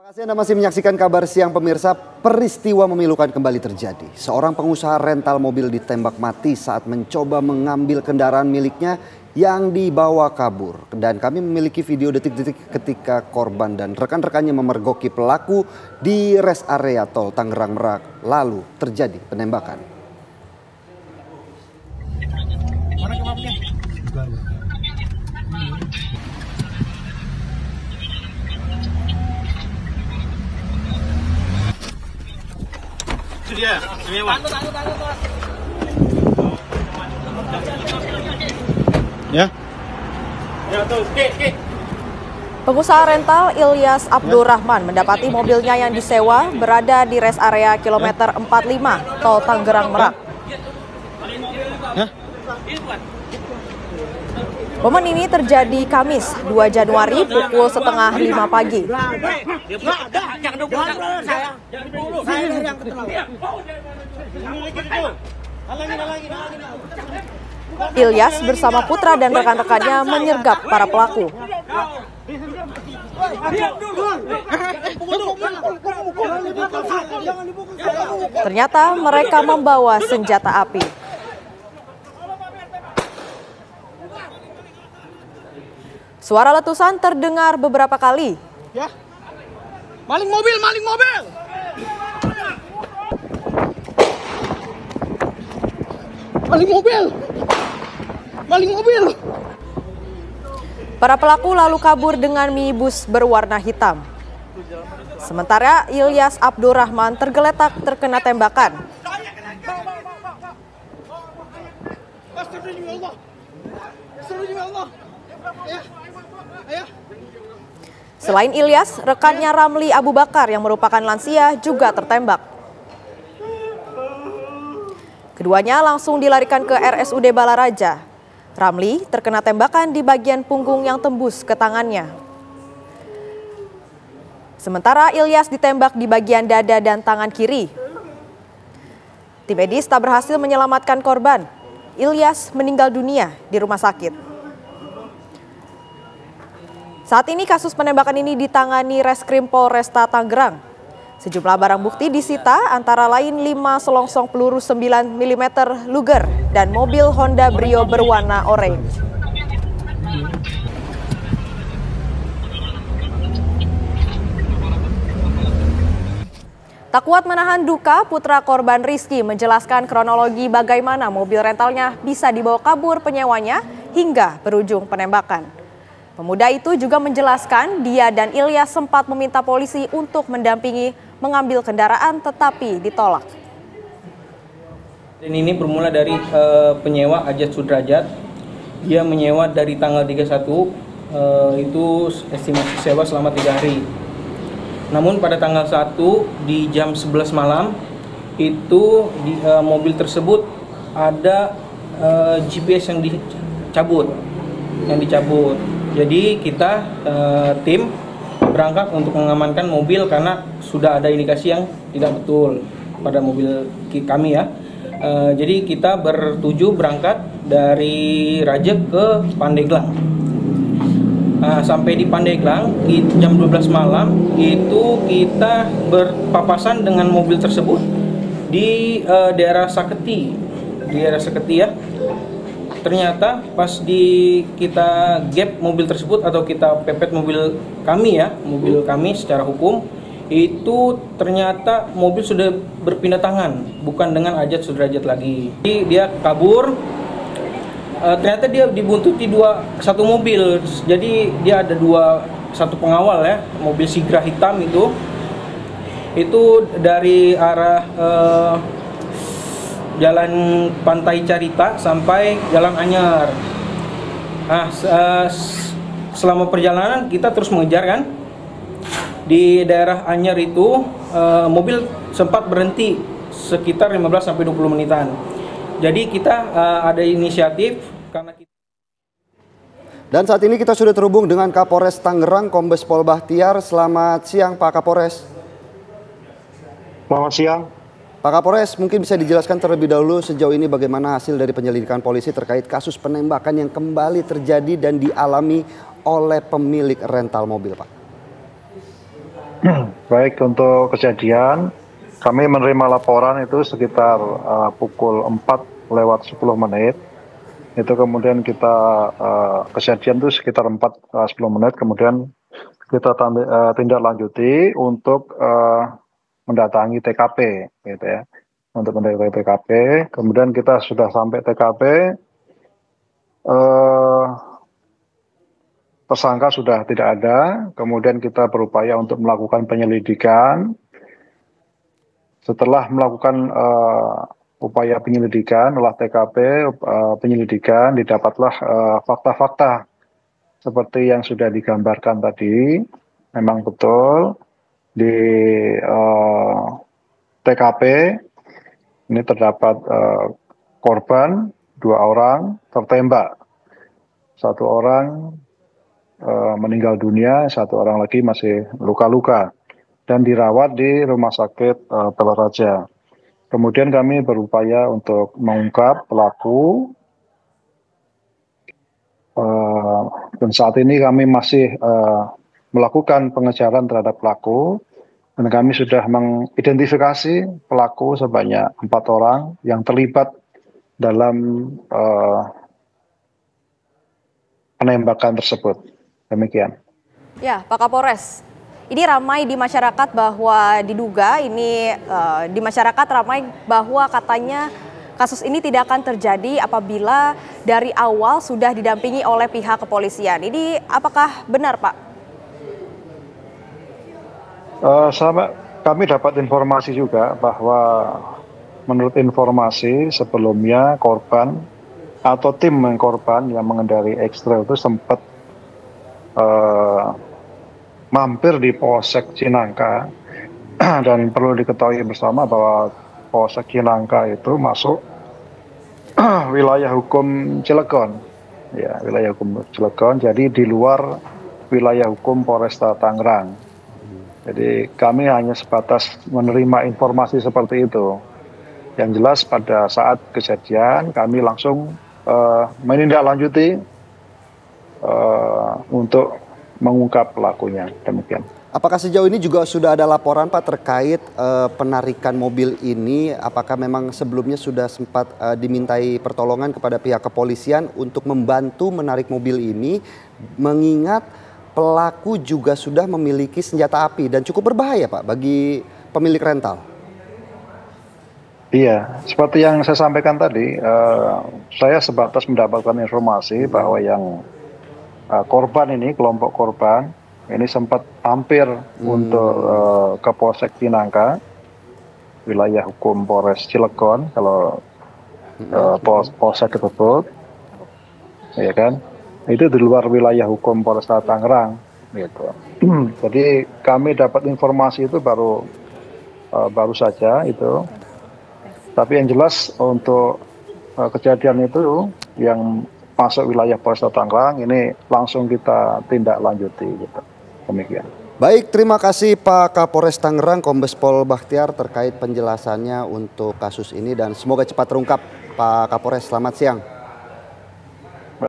Terima kasih Anda masih menyaksikan Kabar Siang pemirsa. Peristiwa memilukan kembali terjadi. Seorang pengusaha rental mobil ditembak mati saat mencoba mengambil kendaraan miliknya yang dibawa kabur. Dan kami memiliki video detik-detik ketika korban dan rekan-rekannya memergoki pelaku di rest area tol Tangerang Merak. Lalu terjadi penembakan. Mana kebabnya? Itu dia, mewah. Ya. Ya tuh, oke. Pengusaha rental Ilyas Abdurrahman mendapati mobilnya yang disewa berada di rest area kilometer 45 tol Tangerang Merak. Momen ini terjadi Kamis 2 Januari pukul setengah 5 pagi. Ilyas bersama putra dan rekan-rekannya menyergap para pelaku. Ternyata mereka membawa senjata api. Suara letusan terdengar beberapa kali. Ya. Maling mobil, maling mobil. Maling mobil. Maling mobil. Para pelaku lalu kabur dengan minibus berwarna hitam. Sementara Ilyas Abdurrahman tergeletak terkena tembakan. Selain Ilyas, rekannya Ramli Abu Bakar yang merupakan lansia juga tertembak. Keduanya langsung dilarikan ke RSUD Balaraja. Ramli terkena tembakan di bagian punggung yang tembus ke tangannya. Sementara Ilyas ditembak di bagian dada dan tangan kiri. Tim medis tak berhasil menyelamatkan korban. Ilyas meninggal dunia di rumah sakit. Saat ini kasus penembakan ini ditangani Reskrim Polresta Tangerang. Sejumlah barang bukti disita antara lain 5 selongsong peluru 9 mm Luger dan mobil Honda Brio berwarna orange. Tak kuat menahan duka, putra korban Rizky menjelaskan kronologi bagaimana mobil rentalnya bisa dibawa kabur penyewanya hingga berujung penembakan. Pemuda itu juga menjelaskan dia dan Ilyas sempat meminta polisi untuk mendampingi mengambil kendaraan tetapi ditolak. Dan ini bermula dari penyewa Ajat Sudrajat. Dia menyewa dari tanggal 31 itu estimasi sewa selama 3 hari. Namun pada tanggal 1 di jam 11 malam itu di mobil tersebut ada GPS yang dicabut. Jadi kita tim berangkat untuk mengamankan mobil karena sudah ada indikasi yang tidak betul pada mobil kami ya. Jadi kita bertuju berangkat dari Rajek ke Pandeglang. Sampai di Pandeglang di jam 12 malam itu kita berpapasan dengan mobil tersebut di daerah Saketi. Di daerah Saketi ya. Ternyata pas kita gap mobil tersebut atau kita pepet mobil kami secara hukum, itu ternyata mobil sudah berpindah tangan, bukan dengan Ajat Sudrajat lagi. Jadi dia kabur, ternyata dia dibuntuti satu mobil, jadi dia ada satu pengawal ya, mobil Sigra hitam itu dari arah Jalan Pantai Carita sampai Jalan Anyar. Selama perjalanan kita terus mengejar kan. Di daerah Anyar itu mobil sempat berhenti sekitar 15-20 menitan. Jadi kita ada inisiatif karena kita. Dan saat ini kita sudah terhubung dengan Kapolres Tangerang, Kombes Pol Bahtiar. Selamat siang Pak Kapolres. Selamat siang. Pak Kapolres, mungkin bisa dijelaskan terlebih dahulu sejauh ini bagaimana hasil dari penyelidikan polisi terkait kasus penembakan yang kembali terjadi dan dialami oleh pemilik rental mobil, Pak? Baik, untuk kejadian kami menerima laporan itu sekitar pukul 4:10. Itu kemudian kita kejadian itu sekitar 4:10, kemudian kita tindak lanjuti untuk mendatangi TKP, gitu ya. Untuk mendatangi TKP, kemudian kita sudah sampai TKP, tersangka sudah tidak ada, kemudian kita berupaya untuk melakukan penyelidikan. Setelah melakukan upaya penyelidikan, olah TKP, penyelidikan, didapatlah fakta-fakta seperti yang sudah digambarkan tadi. Memang betul di TKP ini terdapat korban 2 orang tertembak, 1 orang meninggal dunia, 1 orang lagi masih luka-luka dan dirawat di Rumah Sakit Pelaraja. Kemudian kami berupaya untuk mengungkap pelaku, dan saat ini kami masih melakukan pengejaran terhadap pelaku, dan kami sudah mengidentifikasi pelaku sebanyak 4 orang yang terlibat dalam penembakan tersebut. Demikian. Ya, Pak Kapolres, ini ramai di masyarakat bahwa diduga ini di masyarakat ramai bahwa katanya kasus ini tidak akan terjadi apabila dari awal sudah didampingi oleh pihak kepolisian. Ini apakah benar, Pak? Kami dapat informasi juga bahwa menurut informasi sebelumnya korban atau tim korban yang mengendarai X-Trail itu sempat mampir di Polsek Cinangka, dan perlu diketahui bersama bahwa Polsek Cinangka itu masuk wilayah hukum Cilegon, ya, wilayah hukum Cilegon, jadi di luar wilayah hukum Polresta Tangerang. Jadi kami hanya sebatas menerima informasi seperti itu. Yang jelas pada saat kejadian kami langsung menindaklanjuti untuk mengungkap pelakunya. Demikian. Apakah sejauh ini juga sudah ada laporan, Pak, terkait penarikan mobil ini? Apakah memang sebelumnya sudah sempat dimintai pertolongan kepada pihak kepolisian untuk membantu menarik mobil ini, mengingat pelaku juga sudah memiliki senjata api dan cukup berbahaya, Pak, bagi pemilik rental? Iya, seperti yang saya sampaikan tadi, saya sebatas mendapatkan informasi bahwa yang korban ini, kelompok korban ini sempat hampir untuk ke Polsek Cinangka, wilayah hukum Polres Cilegon, kalau Polsek tersebut, ya kan, itu di luar wilayah hukum Polresta Tangerang, gitu. Jadi kami dapat informasi itu baru saja itu. Tapi yang jelas untuk kejadian itu yang masuk wilayah Polresta Tangerang ini langsung kita tindak lanjuti, gitu. Demikian. Baik, terima kasih Pak Kapolres Tangerang Kombes Pol Bakhtiar terkait penjelasannya untuk kasus ini dan semoga cepat terungkap, Pak Kapolres. Selamat siang.